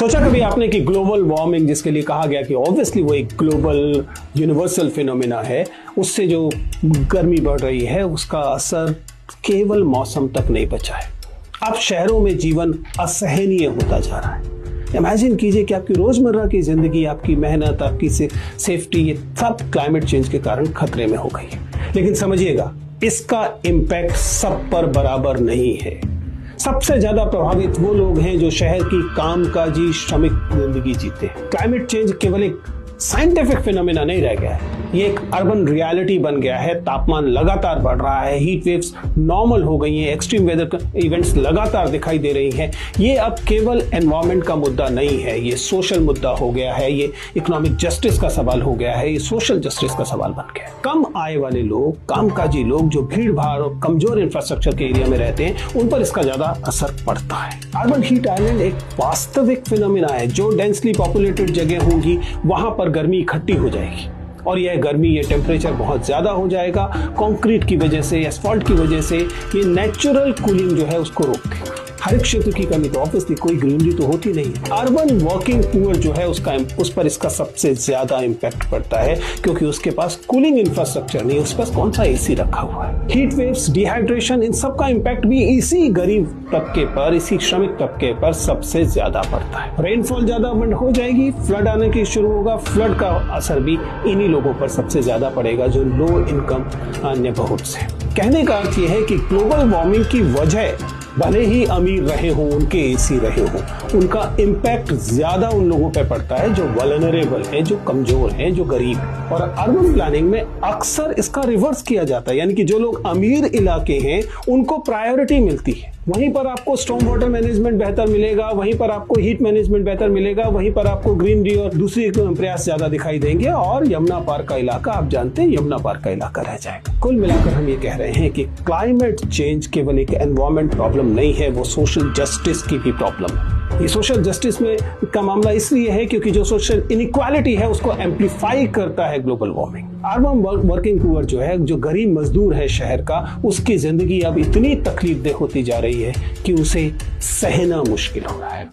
सोचा कभी आपने कि ग्लोबल वार्मिंग, जिसके लिए कहा गया कि ऑब्वियसली वो एक ग्लोबल यूनिवर्सल फिनोमेना है, उससे जो गर्मी बढ़ रही है उसका असर केवल मौसम तक नहीं बचा है। अब शहरों में जीवन असहनीय होता जा रहा है। इमेजिन कीजिए कि आपकी रोजमर्रा की जिंदगी, आपकी मेहनत, आपकी सेफ्टी, ये सब क्लाइमेट चेंज के कारण खतरे में हो गई है। लेकिन समझिएगा, इसका इम्पैक्ट सब पर बराबर नहीं है। सबसे ज्यादा प्रभावित वो लोग हैं जो शहर की कामकाजी श्रमिक जिंदगी जीते हैं। क्लाइमेट चेंज केवल एक साइंटिफिक फिनोमेना नहीं रह गया है, ये एक अर्बन रियलिटी बन गया है। तापमान लगातार बढ़ रहा है, हीट वेव्स नॉर्मल हो गई हैं, एक्सट्रीम वेदर इवेंट्स लगातार दिखाई दे रही हैं। ये अब केवल एनवायरनमेंट का मुद्दा नहीं है, ये सोशल मुद्दा हो गया है, ये इकोनॉमिक जस्टिस का सवाल हो गया है, ये सोशल जस्टिस का सवाल बन गया है। कम आय वाले लोग, कामकाजी लोग जो भीड़ भाड़ और कमजोर इंफ्रास्ट्रक्चर के एरिया में रहते हैं, उन पर इसका ज्यादा असर पड़ता है। अर्बन हीट आइलैंड एक वास्तविक फिनोमेना है। जो डेंसली पॉपुलेटेड जगह होंगी वहां पर गर्मी इकट्ठी हो जाएगी और यह गर्मी, ये टेम्परेचर बहुत ज्यादा हो जाएगा। कंक्रीट की वजह से, एस्फॉल्ट की वजह से ये नेचुरल कूलिंग जो है उसको रोक देगा। हर एक क्षेत्र की कमी, तो ऑब्वियसली कोई ग्रीनरी तो होती नहीं है। अर्बन वर्किंग पुअर जो है उस पर इसका सबसे ज्यादा इम्पैक्ट पड़ता है, क्योंकि उसके पास कूलिंग इंफ्रास्ट्रक्चर नहीं, उसके पास कौन सा एसी रखा हुआ है। हीट वेव्स, डिहाइड्रेशन, इन सब का इम्पैक्ट भी इसी गरीब तबके पर, इसी श्रमिक तबके पर सबसे ज्यादा पड़ता है। रेनफॉल ज्यादा हो जाएगी, फ्लड आने की शुरू होगा। फ्लड का असर भी इन्हीं लोगों पर सबसे ज्यादा पड़ेगा जो लो इनकम नेबरहुड से। कहने का अर्थ यह है कि ग्लोबल वार्मिंग की वजह भले ही अमीर रहे हों, उनके एसी रहे हों, उनका इम्पैक्ट ज्यादा उन लोगों पे पड़ता है जो वल्नरेबल है, जो कमजोर हैं, जो गरीब हैं। और अर्बन प्लानिंग में अक्सर इसका रिवर्स किया जाता है, यानी कि जो लोग अमीर इलाके हैं उनको प्रायोरिटी मिलती है। वहीं पर आपको स्टॉर्म वाटर मैनेजमेंट बेहतर मिलेगा, वहीं पर आपको हीट मैनेजमेंट बेहतर मिलेगा, वहीं पर आपको ग्रीनरी और दूसरी प्रयास ज्यादा दिखाई देंगे, और यमुना पार का इलाका, आप जानते हैं, यमुना पार का इलाका रह जाएगा। कुल मिलाकर हम ये कह रहे हैं कि क्लाइमेट चेंज केवल एक एनवायरमेंट प्रॉब्लम नहीं है, वो सोशल जस्टिस की भी प्रॉब्लम है। ये सोशल जस्टिस में का मामला इसलिए है क्योंकि जो सोशल इनइक्वालिटी है उसको एम्पलीफाई करता है global warming. Urban working poor जो है, जो गरीब मजदूर है शहर का, उसकी जिंदगी अब इतनी तकलीफदेह होती जा रही है कि उसे सहना मुश्किल हो रहा है।